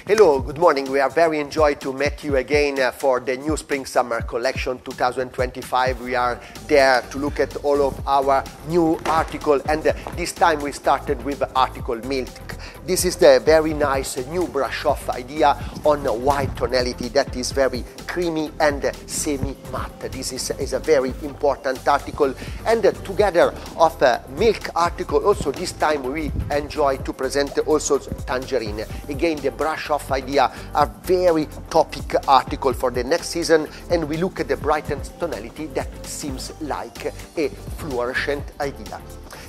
Hello, good morning. We are very enjoyed to meet you again for the new Spring-Summer collection 2025. We are there to look at all of our new article, and this time we started with article Milk. This is the very nice new brush-off idea on a white tonality that is very creamy and semi-matte. This is a very important article, and together of Milk article also this time we enjoy to present also Tangerine. Again, the brush-off idea are very topic article for the next season, and we look at the brightened tonality that seems like a fluorescent idea.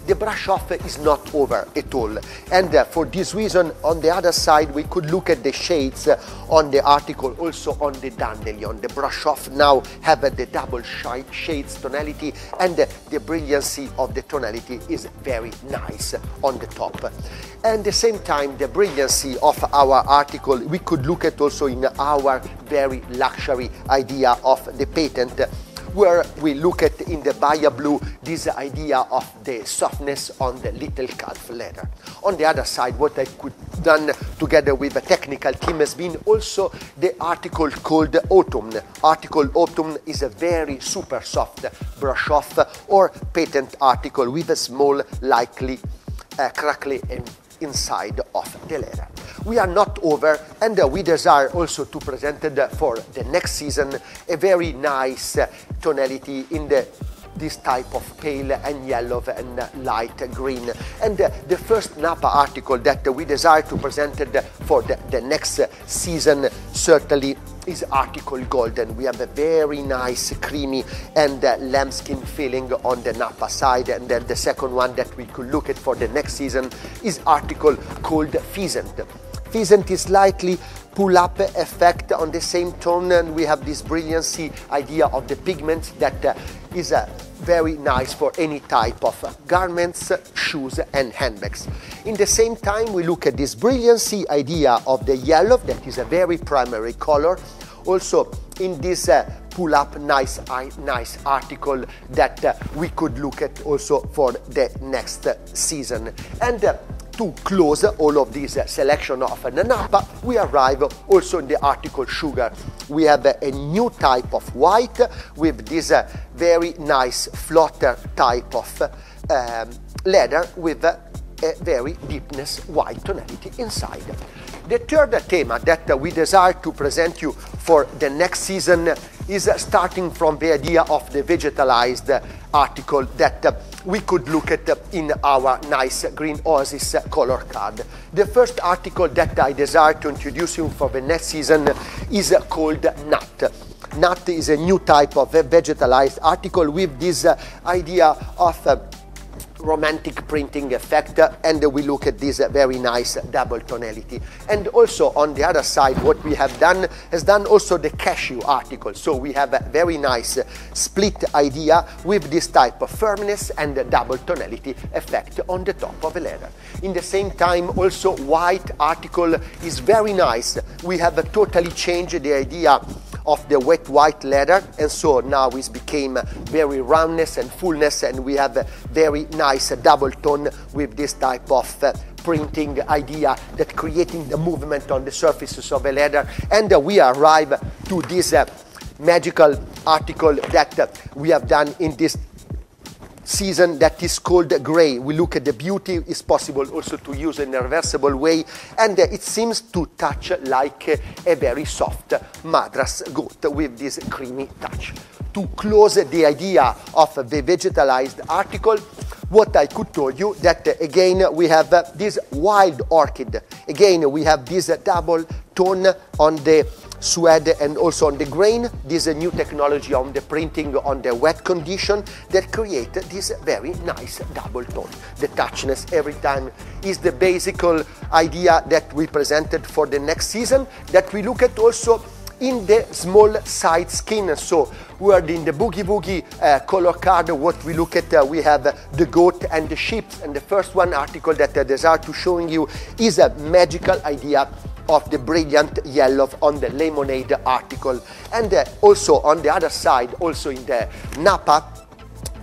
The brush-off is not over at all, and for this reason on the other side we could look at the shades on the article, also on the dandelion. The brush-off now have the double shades tonality, and the brilliancy of the tonality is very nice on the top. And at the same time, the brilliancy of our article we could look at also in our very luxury idea of the patent, where we look at in the Baia Blue this idea of the softness on the little calf leather. On the other side, what I could done together with a technical team has been also the article called Autumn. Article Autumn is a very super soft brush off or patent article with a small likely crackly inside of the leather. We are not over, and we desire also to present for the next season a very nice tonality in this type of pale and yellow and light green. And the first Napa article that we desire to present for the next season certainly is article Golden. We have a very nice creamy and lambskin feeling on the Napa side, and then the second one that we could look at for the next season is article called Pheasant. Pheasant is slightly pull-up effect on the same tone, and we have this brilliancy idea of the pigments that is very nice for any type of garments, shoes and handbags. In the same time, we look at this brilliancy idea of the yellow that is a very primary color, also in this pull-up nice article that we could look at also for the next season. And to close all of this selection of Napa, we arrive also in the article Sugar. We have a new type of white with this very nice flotter type of leather with a very deepness white tonality inside. The third theme that we desire to present you for the next season is starting from the idea of the vegetalized article that we could look at in our nice green oasis color card. The first article that I desire to introduce you for the next season is called Nut. Nut is a new type of vegetalized article with this idea of romantic printing effect, and we look at this very nice double tonality. And also on the other side, what we have done has done also the cashew article. So we have a very nice split idea with this type of firmness and double tonality effect on the top of a leather. In the same time, also white article is very nice. We have totally changed the idea of the wet white leather, and so now it became very roundness and fullness, and we have a very nice double tone with this type of printing idea that creating the movement on the surfaces of a leather. And we arrive to this magical article that we have done in this season that is called Grey. We look at the beauty. It's possible also to use in a reversible way, and it seems to touch like a very soft madras goat with this creamy touch. To close the idea of the vegetalized article, what I could tell you that again we have this wild orchid. Again we have this double tone on the suede and also on the grain. This is a new technology on the printing on the wet condition that create this very nice double tone. The touchiness every time is the basic idea that we presented for the next season, that we look at also in the small side skin. So we are in the Boogie Woogie color card. What we look at, we have the goat and the sheep, and the first one article that I desire to showing you is a magical idea of the brilliant yellow on the lemonade article. And also on the other side, also in the Napa,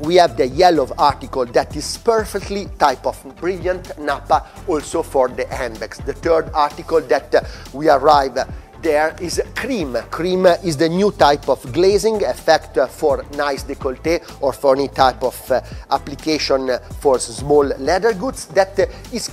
we have the yellow article that is perfectly type of brilliant nappa also for the handbags. The third article that we arrive there is cream. Cream is the new type of glazing effect for nice décolleté or for any type of application for small leather goods that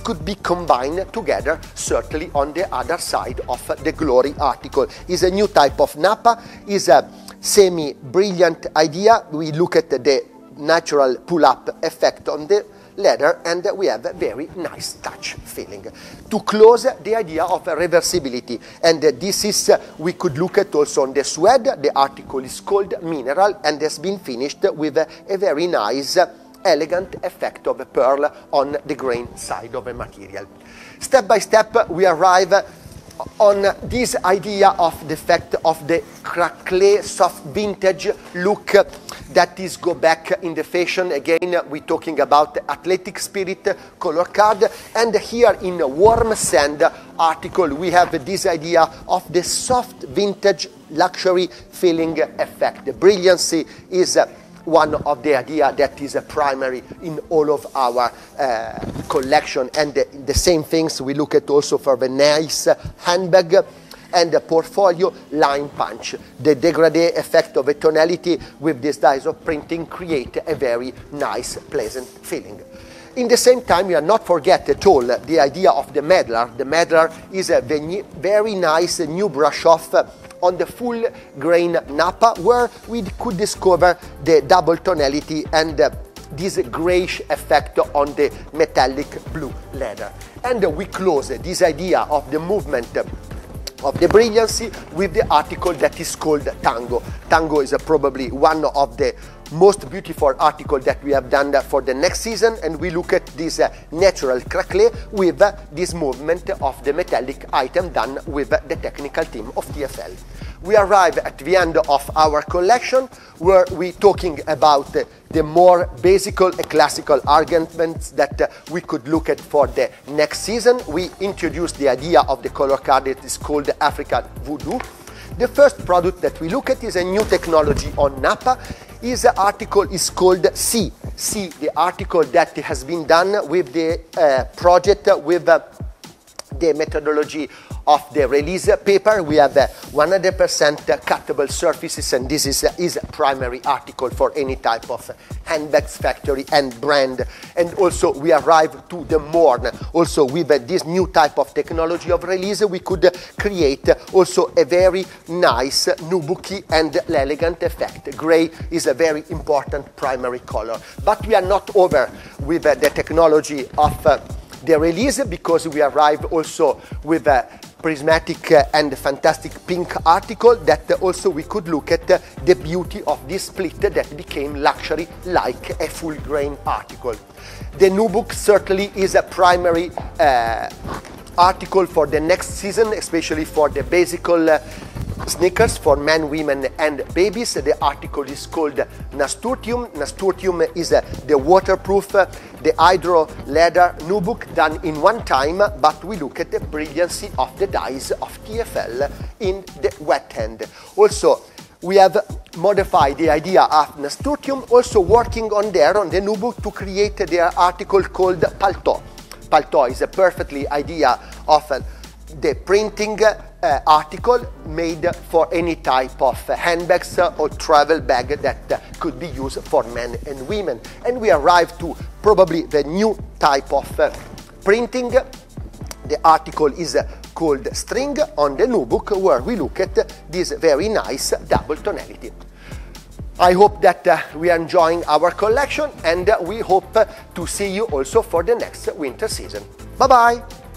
could be combined together, certainly on the other side of the glory article. Is a new type of nappa, is a semi-brilliant idea. We look at the natural pull-up effect on the leather and we have a very nice touch feeling. To close, the idea of reversibility, and this is, we could look at also on the suede. The article is called Mineral and has been finished with a very nice elegant effect of a pearl on the grain side of a material. Step by step we arrive on this idea of the effect of the craquelé soft vintage look that is go back in the fashion. Again, we're talking about athletic spirit color card, and here in a warm sand article we have this idea of the soft vintage luxury feeling effect. The brilliancy is one of the idea that is a primary in all of our collection, and the same things we look at also for the nice handbag and the portfolio line punch. The dégradé effect of a tonality with this dyes of printing create a very nice, pleasant feeling. In the same time, we are not forget at all the idea of the medlar. The medlar is a very nice new brush off on the full grain nappa, where we could discover the double tonality and this grayish effect on the metallic blue leather. And we close this idea of the movement of the brilliancy with the article that is called Tango. Tango is probably one of the most beautiful article that we have done for the next season, and we look at this natural craquelé with this movement of the metallic item done with the technical team of TFL. We arrive at the end of our collection, where we're talking about the more basic and classical arguments that we could look at for the next season. We introduced the idea of the color card that is called African Voodoo. The first product that we look at is a new technology on nappa. His article is called C. The article that has been done with the project with the methodology of the release paper. We have 100% cuttable surfaces, and this is a primary article for any type of handbags factory and brand. And also we arrive to the morn. Also with this new type of technology of release, we could create also a very nice nubuki and elegant effect. Gray is a very important primary color. But we are not over with the technology of the release, because we arrive also with a prismatic and fantastic pink article that also we could look at the beauty of this split that became luxury like a full grain article. The Nubuck certainly is a primary article for the next season, especially for the basic sneakers for men, women and babies. The article is called Nasturtium. Nasturtium is the waterproof, the hydro leather nubuck done in one time, but we look at the brilliancy of the dyes of TFL in the wet hand. Also, we have modified the idea of Nasturtium, also working on the nubuck to create their article called Palto. Palto is a perfectly idea of the printing article made for any type of handbags or travel bag that could be used for men and women. And we arrive to probably the new type of printing. The article is called String on the nubuck, where we look at this very nice double tonality. I hope that we are enjoying our collection, and we hope to see you also for the next winter season. Bye bye!